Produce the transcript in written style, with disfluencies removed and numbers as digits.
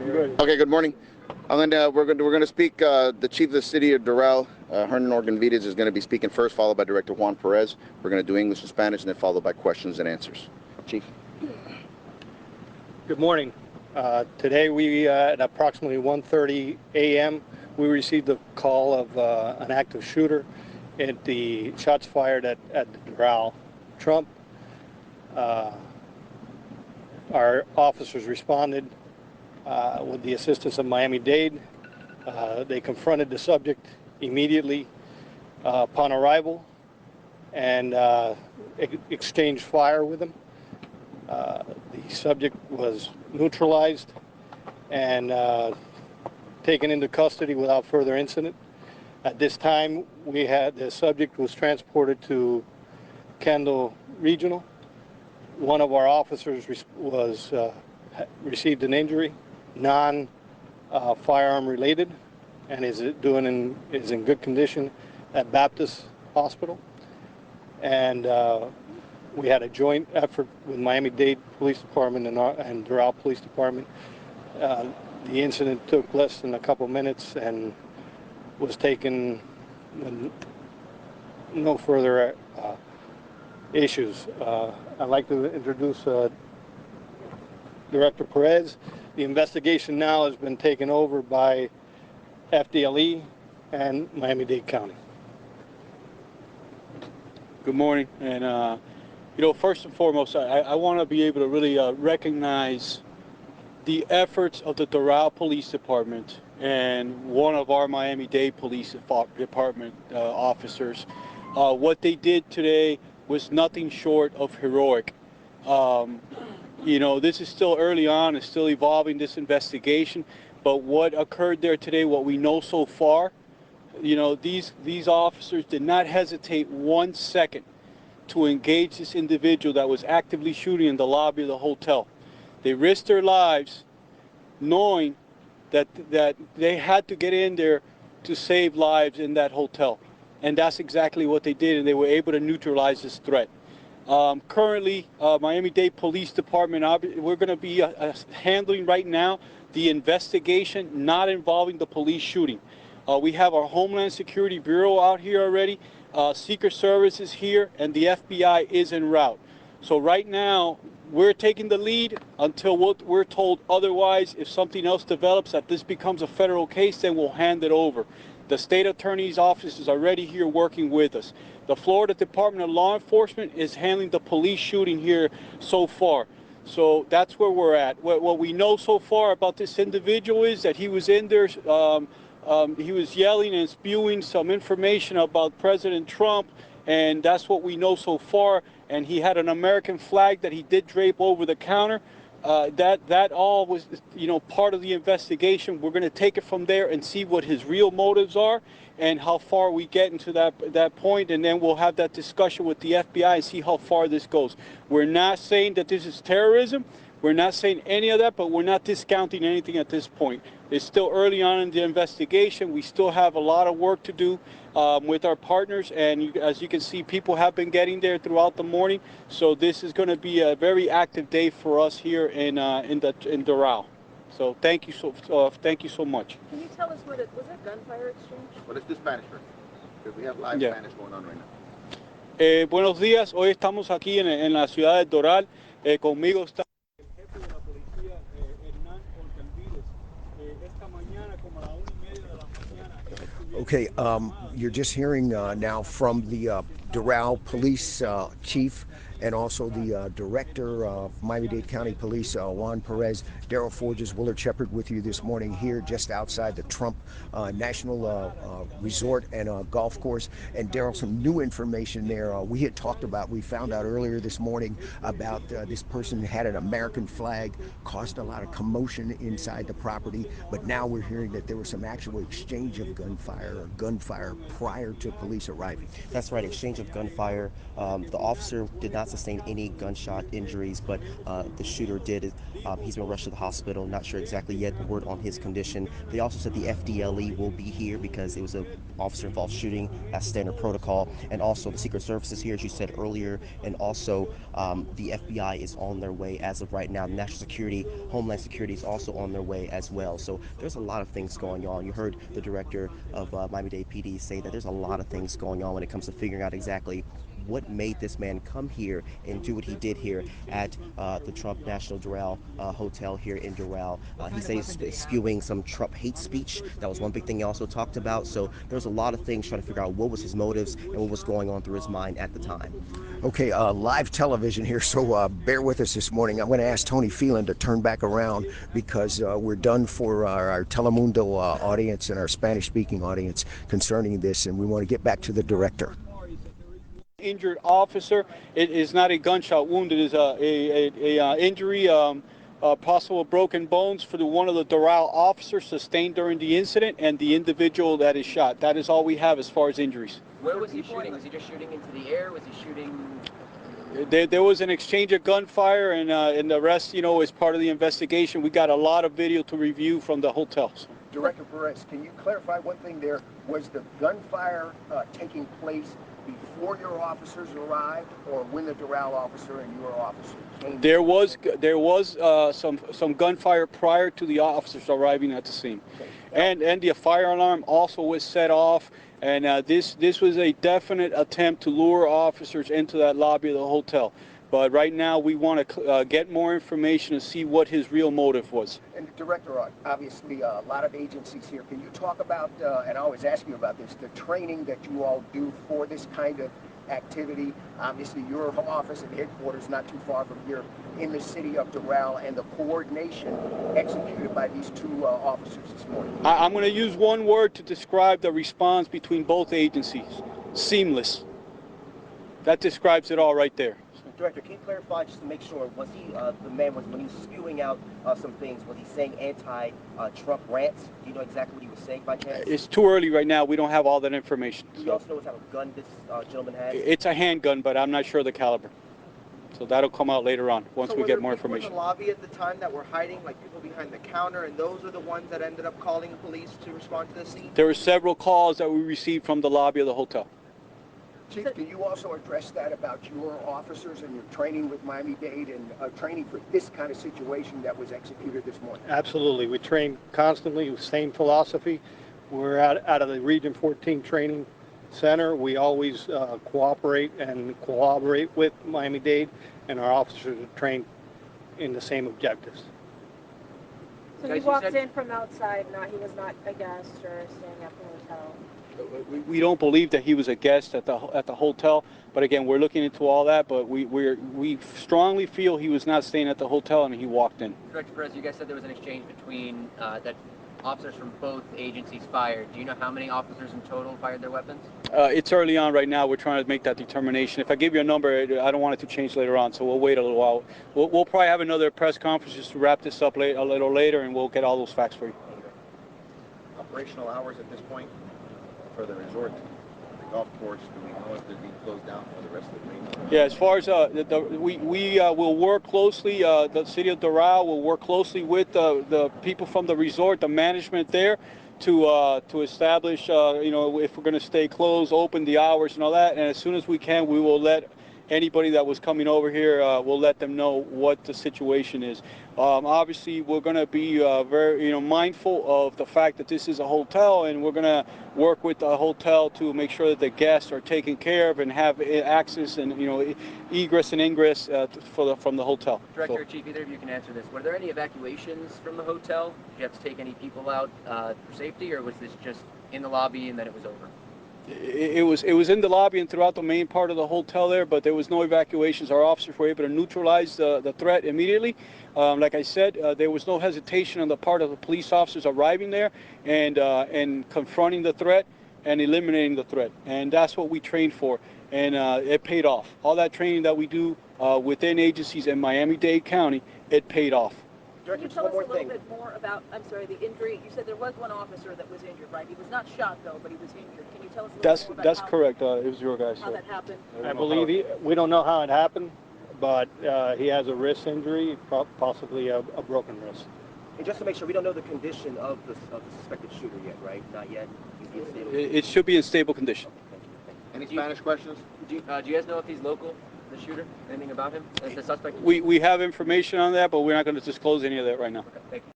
Okay, good morning. We're going to speak. The chief of the city of Doral, Hernan Organ-Vides, is going to be speaking first, followed by Director Juan Perez. We're going to do English and Spanish, and then followed by questions and answers. Chief. Good morning. Today we at approximately 1:30 a.m. we received a call of an active shooter at the shots fired at the Doral Trump. Our officers responded with the assistance of Miami-Dade. They confronted the subject immediately upon arrival and exchanged fire with him. The subject was neutralized and taken into custody without further incident. At this time, the subject was transported to Kendall Regional. One of our officers received an injury, non-firearm related, and is in good condition at Baptist Hospital. And we had a joint effort with Miami-Dade Police Department and Doral Police Department. The incident took less than a couple minutes and was taken with no further issues. I'd like to introduce Director Perez. The investigation now has been taken over by FDLE and Miami-Dade County. Good morning, and first and foremost, I want to be able to really recognize the efforts of the Doral Police Department and one of our Miami-Dade Police Department officers. What they did today was nothing short of heroic. This is still early on, it's still evolving, this investigation, but what occurred there today, what we know so far, these officers did not hesitate 1 second to engage this individual that was actively shooting in the lobby of the hotel. They risked their lives knowing that they had to get in there to save lives in that hotel. And that's exactly what they did, and they were able to neutralize this threat. Currently, Miami-Dade Police Department, we're going to be handling right now the investigation not involving the police shooting. We have our Homeland Security Bureau out here already, Secret Service is here, and the FBI is en route. So right now, we're taking the lead until we're told otherwise. If something else develops, that this becomes a federal case, then we'll hand it over. The state attorney's office is already here working with us. The Florida Department of Law Enforcement is handling the police shooting here so far. So that's where we're at. What we know so far about this individual is that he was in there, he was yelling and spewing some information about President Trump, and that's what we know so far. And he had an American flag that he did drape over the counter. That all was, part of the investigation. We're going to take it from there and see what his real motives are and how far we get into that point, and then we'll have that discussion with the FBI and see how far this goes. We're not saying that this is terrorism. We're not saying any of that, but we're not discounting anything at this point. It's still early on in the investigation. We still have a lot of work to do with our partners, and as you can see, people have been getting there throughout the morning. So this is going to be a very active day for us here in Doral. So thank you so much. Can you tell us was it gunfire exchange? Well, let's do Spanish first, because we have live Spanish going on right now. Buenos días. Hoy estamos aquí en la ciudad de Doral. Conmigo está el jefe de la policía, Hernan Organ-Vides. Esta mañana, como a la 1:30 de la mañana. Okay, you're just hearing now from the Doral Police Chief and also the Director of Miami-Dade County Police, Juan Perez. Daryl Forges, Willard Shepard with you this morning here just outside the Trump National Resort and Golf Course. And Daryl, some new information there. We found out earlier this morning about this person had an American flag, caused a lot of commotion inside the property, but now we're hearing that there was some actual exchange of gunfire prior to police arriving. That's right, exchange of gunfire. The officer did not sustain any gunshot injuries, but the shooter did. He's been rushed to the hospital. Not sure exactly yet word on his condition. They also said the FDLE will be here because it was a officer-involved shooting. That's standard protocol. And also the Secret Service is here, as you said earlier. And also the FBI is on their way as of right now. National Security, Homeland Security is also on their way as well. So there's a lot of things going on. You heard the director of Miami-Dade PD say that there's a lot of things going on when it comes to figuring out exactly what made this man come here and do what he did here at the Trump National Doral Hotel here in Doral. He says he's spewing some Trump hate speech. That was one big thing he also talked about. So there's a lot of things trying to figure out what was his motives and what was going on through his mind at the time. Okay, live television here, so bear with us this morning. I'm going to ask Tony Phelan to turn back around because we're done for our Telemundo audience and our Spanish-speaking audience concerning this, and we want to get back to the director. Injured officer. It is not a gunshot wound. It is a injury, possible broken bones for one of the Doral officers sustained during the incident and the individual that is shot. That is all we have as far as injuries. Where was he shooting? Was he just shooting into the air? Was he shooting? There was an exchange of gunfire, and the rest, is part of the investigation. We got a lot of video to review from the hotels. Director Perez, can you clarify one thing there? Was the gunfire taking place before your officers arrived, or when the Doral officer and your officer came? There was some gunfire prior to the officers arriving at the scene, Okay. and the fire alarm also was set off. And this was a definite attempt to lure officers into that lobby of the hotel. But right now we want to get more information to see what his real motive was. And Director, obviously a lot of agencies here. Can you talk about, and I always ask you about this, the training that you all do for this kind of activity? Obviously your office and headquarters not too far from here in the city of Doral, and the coordination executed by these two officers this morning. I'm going to use one word to describe the response between both agencies: seamless. That describes it all right there. Director, can you clarify just to make sure, was he, the man was, when he was spewing out some things, was he saying anti-Trump rants? Do you know exactly what he was saying by chance? It's too early right now. We don't have all that information. Do you also know what type of gun this gentleman has? It's a handgun, but I'm not sure the caliber. So that'll come out later on once we get more information. So were there people in the lobby at the time that were hiding, like people behind the counter, and those are the ones that ended up calling the police to respond to the scene? There were several calls that we received from the lobby of the hotel. Chief, can you also address that about your officers and your training with Miami-Dade and training for this kind of situation that was executed this morning? Absolutely. We train constantly with same philosophy. We're out of the Region 14 Training Center. We always cooperate and collaborate with Miami-Dade, and our officers are trained in the same objectives. So he walked in from outside, he was not a guest or staying at the hotel? We don't believe that he was a guest at the hotel, but again, we're looking into all that. But we strongly feel he was not staying at the hotel and he walked in. Director Perez, you guys said there was an exchange between that officers from both agencies fired. Do you know how many officers in total fired their weapons? It's early on right now. We're trying to make that determination. If I give you a number, I don't want it to change later on, so we'll wait a little while. We'll probably have another press conference just to wrap this up a little later, and we'll get all those facts for you. Operational hours at this point for the resort, the golf course, do we know if they're being closed down for the rest of the week? Yeah, as far as we will work closely, the city of Doral will work closely with the people from the resort, the management there, to establish, if we're going to stay closed, open the hours and all that. And as soon as we can, we will let anybody that was coming over here, we'll let them know what the situation is. Obviously, we're going to be very, mindful of the fact that this is a hotel, and we're going to work with the hotel to make sure that the guests are taken care of and have access and egress and ingress from the hotel. Director or Chief, either of you can answer this. Were there any evacuations from the hotel? Did you have to take any people out for safety, or was this just in the lobby and then it was over? It was in the lobby and throughout the main part of the hotel there, but there was no evacuations. Our officers were able to neutralize the threat immediately. Like I said, there was no hesitation on the part of the police officers arriving there and confronting the threat and eliminating the threat. And that's what we trained for, and it paid off. All that training that we do within agencies in Miami-Dade County, it paid off. Director, you just tell one us more a little thing. bit more about, I'm sorry, the injury? You said there was one officer that was injured, right? He was not shot though, but he was injured. Can you tell us a little bit more about That's correct. It was your guy, how sir. that happened? I believe we don't know how it happened, but he has a wrist injury, possibly a broken wrist. And just to make sure, we don't know the condition of the suspected shooter yet, right? Not yet. He's in stable condition. It should be in stable condition. Any Spanish questions? Do you guys know if he's local, the shooter? Anything about him? The suspect? We have information on that, but we're not going to disclose any of that right now. Okay, thank you.